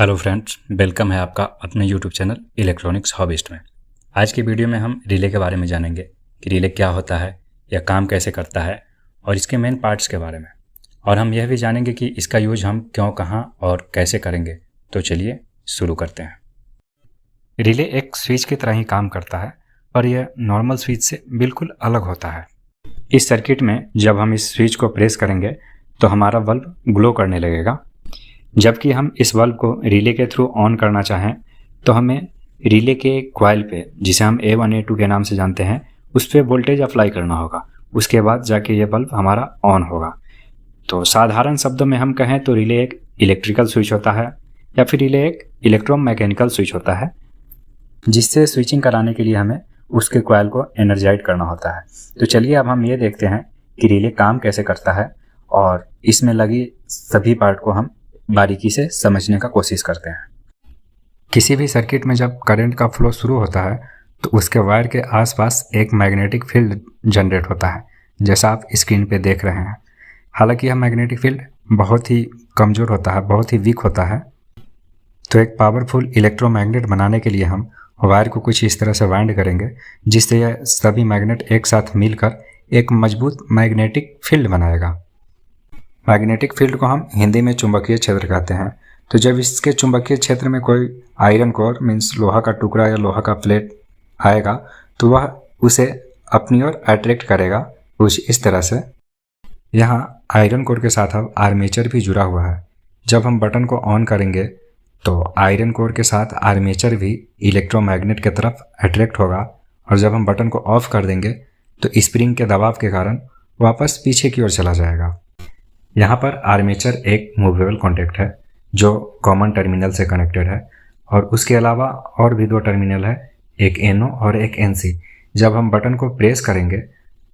Hello friends, welcome है आपका अपने यूट्यूब चैनल इलेक्ट्रॉनिक्स हॉबिस्ट में। आज की वीडियो में हम रिले के बारे में जानेंगे कि रिले क्या होता है या काम कैसे करता है और इसके मेन पार्ट्स के बारे में। और हम यह भी जानेंगे कि इसका यूज हम क्यों, कहाँ और कैसे करेंगे। तो चलिए शुरू करते हैं। रिले एक स्विच की तरह ही काम करता है, पर यह नॉर्मल स्विच से बिल्कुल अलग होता है। इस सर्किट में जब हम इस स्विच को प्रेस करेंगे तो हमारा बल्ब ग्लो करने लगेगा। जबकि हम इस बल्ब को रिले के थ्रू ऑन करना चाहें तो हमें रिले के कॉइल पे, जिसे हम A1 A2 के नाम से जानते हैं, उस पर वोल्टेज अप्लाई करना होगा। उसके बाद जाके ये बल्ब हमारा ऑन होगा। तो साधारण शब्दों में हम कहें तो रिले एक इलेक्ट्रिकल स्विच होता है या फिर रिले एक इलेक्ट्रोमैकेनिकल स्विच होता है, जिससे स्विचिंग कराने के लिए हमें उसके कॉइल को एनर्जाइज करना होता है। तो चलिए अब हम ये देखते हैं कि रिले काम कैसे करता है और इसमें लगी सभी पार्ट को हम बारीकी से समझने का कोशिश करते हैं। किसी भी सर्किट में जब करंट का फ्लो शुरू होता है तो उसके वायर के आसपास एक मैग्नेटिक फील्ड जनरेट होता है, जैसा आप स्क्रीन पे देख रहे हैं। हालांकि यह मैग्नेटिक फील्ड बहुत ही कमज़ोर होता है, बहुत ही वीक होता है। तो एक पावरफुल इलेक्ट्रोमैग्नेट बनाने के लिए हम वायर को कुछ इस तरह से वाइंड करेंगे, जिससे यह सभी मैग्नेट एक साथ मिलकर एक मजबूत मैग्नेटिक फील्ड बनाएगा। मैग्नेटिक फील्ड को हम हिंदी में चुंबकीय क्षेत्र कहते हैं। तो जब इसके चुंबकीय क्षेत्र में कोई आयरन कोर मीन्स लोहा का टुकड़ा या लोहा का प्लेट आएगा तो वह उसे अपनी ओर अट्रैक्ट करेगा कुछ इस तरह से। यहाँ आयरन कोर के साथ अब आर्मेचर भी जुड़ा हुआ है। जब हम बटन को ऑन करेंगे तो आयरन कोर के साथ आर्मेचर भी इलेक्ट्रोमैग्नेट की तरफ अट्रैक्ट होगा, और जब हम बटन को ऑफ कर देंगे तो स्प्रिंग के दबाव के कारण वापस पीछे की ओर चला जाएगा। यहाँ पर आर्मेचर एक मूवेबल कॉन्टैक्ट है जो कॉमन टर्मिनल से कनेक्टेड है, और उसके अलावा और भी दो टर्मिनल है, एक NO और एक NC। जब हम बटन को प्रेस करेंगे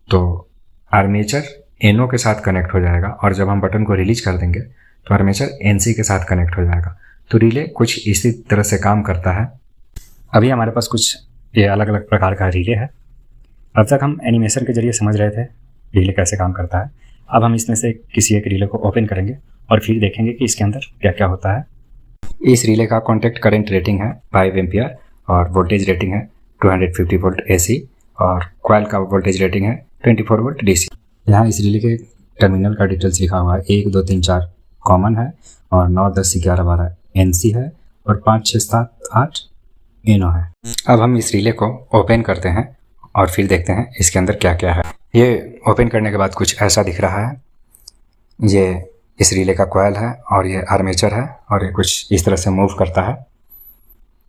तो आर्मेचर NO के साथ कनेक्ट हो जाएगा, और जब हम बटन को रिलीज कर देंगे तो आर्मेचर NC के साथ कनेक्ट हो जाएगा। तो रिले कुछ इसी तरह से काम करता है। अभी हमारे पास कुछ ये अलग अलग प्रकार का रिले है। अब तक हम एनिमेशन के जरिए समझ रहे थे रिले कैसे काम करता है। अब हम इसमें से किसी एक रिले को ओपन करेंगे और फिर देखेंगे कि इसके अंदर क्या क्या होता है। इस रिले का कॉन्टैक्ट करंट रेटिंग है 5 एम्पियर और वोल्टेज रेटिंग है 250 वोल्ट AC, और कॉइल का वोल्टेज रेटिंग है 24 वोल्ट DC। यहाँ इस रिले के टर्मिनल का डिटेल्स लिखा हुआ है। 1 2 3 4 कॉमन है, और 9 10 11 12 NC है, और 5 6 7 8 NO है। अब हम इस रिले को ओपन करते हैं और फिर देखते हैं इसके अंदर क्या क्या है। ये ओपन करने के बाद कुछ ऐसा दिख रहा है। ये इस रिले का कॉइल है और ये आर्मेचर है, और ये कुछ इस तरह से मूव करता है,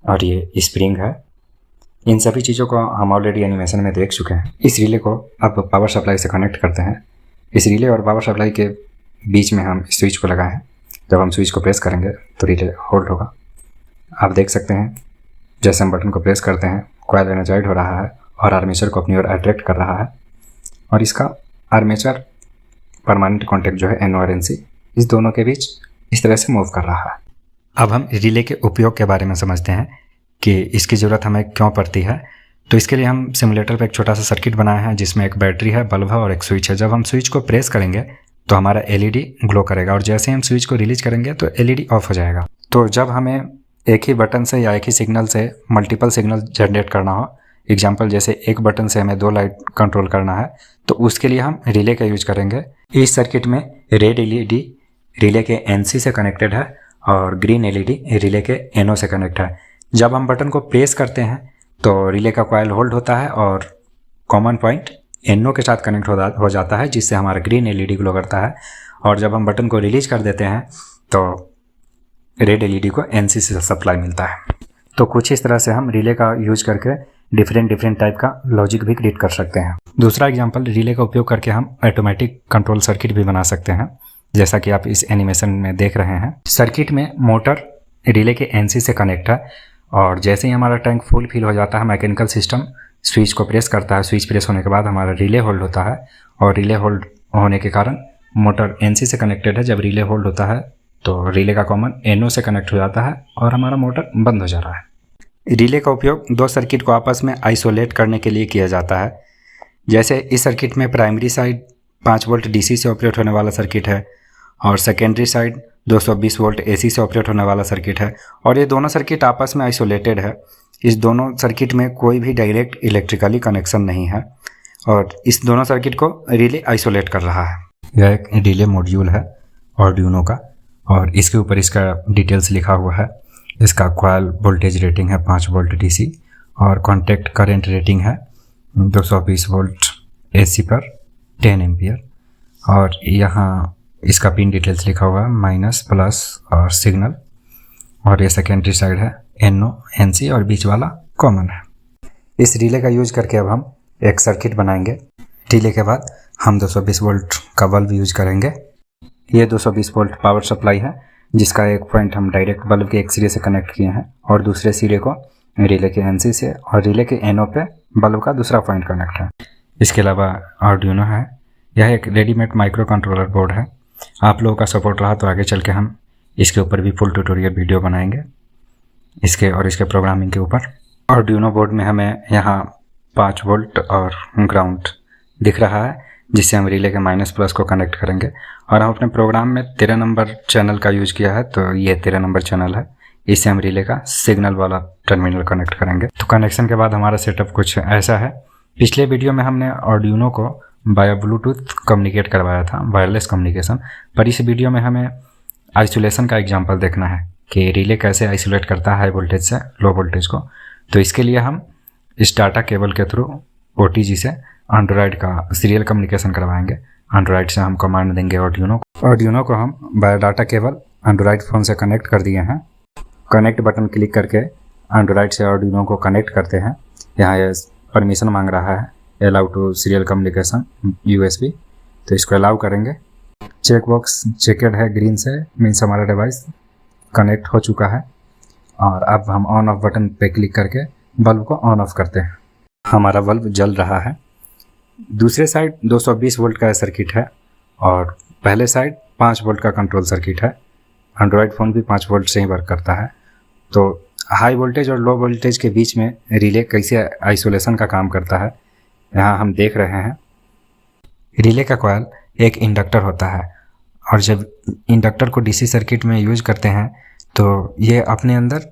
और ये स्प्रिंग है। इन सभी चीज़ों को हम ऑलरेडी एनिमेशन में देख चुके हैं। इस रिले को अब पावर सप्लाई से कनेक्ट करते हैं। इस रिले और पावर सप्लाई के बीच में हम स्विच को लगाए हैं। जब हम स्विच को प्रेस करेंगे तो रिले होल्ड होगा। आप देख सकते हैं जैसे हम बटन को प्रेस करते हैं कॉइल एनर्जाइड हो रहा है और आर्मेचर को अपनी ओर अट्रैक्ट कर रहा है, और इसका आर्मेचर परमानेंट कॉन्टैक्ट जो है NO और NC, इस दोनों के बीच इस तरह से मूव कर रहा है। अब हम रिले के उपयोग के बारे में समझते हैं कि इसकी ज़रूरत हमें क्यों पड़ती है। तो इसके लिए हम सिमुलेटर पर एक छोटा सा सर्किट बनाए हैं, जिसमें एक बैटरी है, बल्ब है और एक स्विच है। जब हम स्विच को प्रेस करेंगे तो हमारा LED ग्लो करेगा, और जैसे हम स्विच को रिलीज करेंगे तो LED ऑफ हो जाएगा। तो जब हमें एक ही बटन से या एक ही सिग्नल से मल्टीपल सिग्नल जनरेट करना हो, एग्जाम्पल जैसे एक बटन से हमें 2 लाइट कंट्रोल करना है, तो उसके लिए हम रिले का यूज करेंगे। इस सर्किट में रेड LED रिले के NC से कनेक्टेड है और ग्रीन LED रिले के NO से कनेक्ट है। जब हम बटन को प्रेस करते हैं तो रिले का कॉइल होल्ड होता है और कॉमन पॉइंट NO के साथ कनेक्ट हो जाता है, जिससे हमारा ग्रीन LED ग्लो करता है। और जब हम बटन को रिलीज कर देते हैं तो रेड LED को NC से सप्लाई मिलता है। तो कुछ इस तरह से हम रिले का यूज करके डिफरेंट टाइप का लॉजिक भी क्रिएट कर सकते हैं। दूसरा एग्जांपल, रिले का उपयोग करके हम ऑटोमेटिक कंट्रोल सर्किट भी बना सकते हैं, जैसा कि आप इस एनिमेशन में देख रहे हैं। सर्किट में मोटर रिले के NC से कनेक्ट है, और जैसे ही हमारा टैंक फुल फिल हो जाता है, मैकेनिकल सिस्टम स्विच को प्रेस करता है। स्विच प्रेस होने के बाद हमारा रिले होल्ड होता है, और रिले होल्ड होने के कारण मोटर NC से कनेक्टेड है। जब रिले होल्ड होता है तो रिले का कॉमन NO से कनेक्ट हो जाता है और हमारा मोटर बंद हो जा रहा है। रिले का उपयोग दो सर्किट को आपस में आइसोलेट करने के लिए किया जाता है। जैसे इस सर्किट में प्राइमरी साइड 5 वोल्ट DC से ऑपरेट होने वाला सर्किट है, और सेकेंडरी साइड 220 वोल्ट AC से ऑपरेट होने वाला सर्किट है और ये दोनों सर्किट आपस में आइसोलेटेड है। इस दोनों सर्किट में कोई भी डायरेक्ट इलेक्ट्रिकली कनेक्शन नहीं है और इस दोनों सर्किट को रिले आइसोलेट कर रहा है। यह एक रिले मॉड्यूल है आर्डुइनो का और इसके ऊपर इसका डिटेल्स लिखा हुआ है। इसका कॉइल वोल्टेज रेटिंग है 5 वोल्ट DC और कॉन्टैक्ट करंट रेटिंग है 220 वोल्ट AC पर 10 एम्पियर और यहाँ इसका पिन डिटेल्स लिखा हुआ है माइनस प्लस और सिग्नल और ये सेकेंडरी साइड है NO NC और बीच वाला कॉमन है। इस रिले का यूज करके अब हम एक सर्किट बनाएंगे। रिले के बाद हम 220 वोल्ट का बल्ब यूज करेंगे। ये 220 वोल्ट पावर सप्लाई है जिसका एक पॉइंट हम डायरेक्ट बल्ब के एक सिरे से कनेक्ट किए हैं और दूसरे सिरे को रिले के NC से और रिले के NO पे बल्ब का दूसरा पॉइंट कनेक्ट है। इसके अलावा आर्डुइनो है। यह एक रेडीमेड माइक्रो कंट्रोलर बोर्ड है। आप लोगों का सपोर्ट रहा तो आगे चल के हम इसके ऊपर भी फुल ट्यूटोरियल वीडियो बनाएंगे इसके और इसके प्रोग्रामिंग के ऊपर। आर्डुइनो बोर्ड में हमें यहाँ 5 वोल्ट और ग्राउंड दिख रहा है जिससे हम रिले के माइनस प्लस को कनेक्ट करेंगे और हम अपने प्रोग्राम में 13 नंबर चैनल का यूज किया है तो ये 13 नंबर चैनल है। इससे हम रिले का सिग्नल वाला टर्मिनल कनेक्ट करेंगे। तो कनेक्शन के बाद हमारा सेटअप कुछ ऐसा है। पिछले वीडियो में हमने आर्डुइनो को बाय ब्लूटूथ कम्युनिकेट करवाया था, वायरलेस कम्युनिकेशन, पर इस वीडियो में हमें आइसोलेशन का एग्जांपल देखना है कि रिले कैसे आइसोलेट करता है हाई वोल्टेज से लो वोल्टेज को। तो इसके लिए हम इस डाटा केबल के थ्रू OTG से एंड्रॉयड का सीरियल कम्युनिकेशन करवाएंगे। एंड्रॉयड से हम कमांड देंगे आर्डुइनो को हम by data cable Android phone से कनेक्ट कर दिए हैं। कनेक्ट बटन क्लिक करके एंड्रॉयड से आर्डुइनो को कनेक्ट करते हैं। यहाँ ये परमिशन मांग रहा है allow to serial communication USB, तो इसको अलाउ करेंगे। चेक बॉक्स चेकेड है ग्रीन से, मीन्स हमारा डिवाइस कनेक्ट हो चुका है और अब हम ऑन ऑफ बटन पे क्लिक करके बल्ब को ऑन ऑफ करते हैं। हमारा बल्ब जल रहा है। दूसरे साइड 220 वोल्ट का सर्किट है और पहले साइड 5 वोल्ट का कंट्रोल सर्किट है। एंड्रॉयड फ़ोन भी 5 वोल्ट से ही वर्क करता है। तो हाई वोल्टेज और लो वोल्टेज के बीच में रिले कैसे आइसोलेशन का काम करता है यहाँ हम देख रहे हैं। रिले का कॉइल एक इंडक्टर होता है और जब इंडक्टर को DC सर्किट में यूज करते हैं तो ये अपने अंदर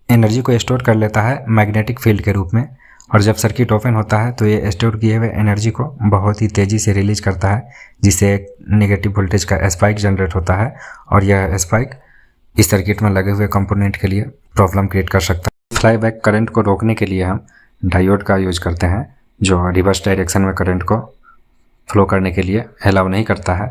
एनर्जी को स्टोर कर लेता है मैग्नेटिक फील्ड के रूप में और जब सर्किट ओपन होता है तो ये स्टोर किए हुए एनर्जी को बहुत ही तेज़ी से रिलीज करता है जिससे एक नेगेटिव वोल्टेज का स्पाइक जनरेट होता है और यह स्पाइक इस सर्किट में लगे हुए कंपोनेंट के लिए प्रॉब्लम क्रिएट कर सकता है। फ्लाईबैक करंट को रोकने के लिए हम डायोड का यूज करते हैं जो रिवर्स डायरेक्शन में करंट को फ्लो करने के लिए अलाउ नहीं करता है।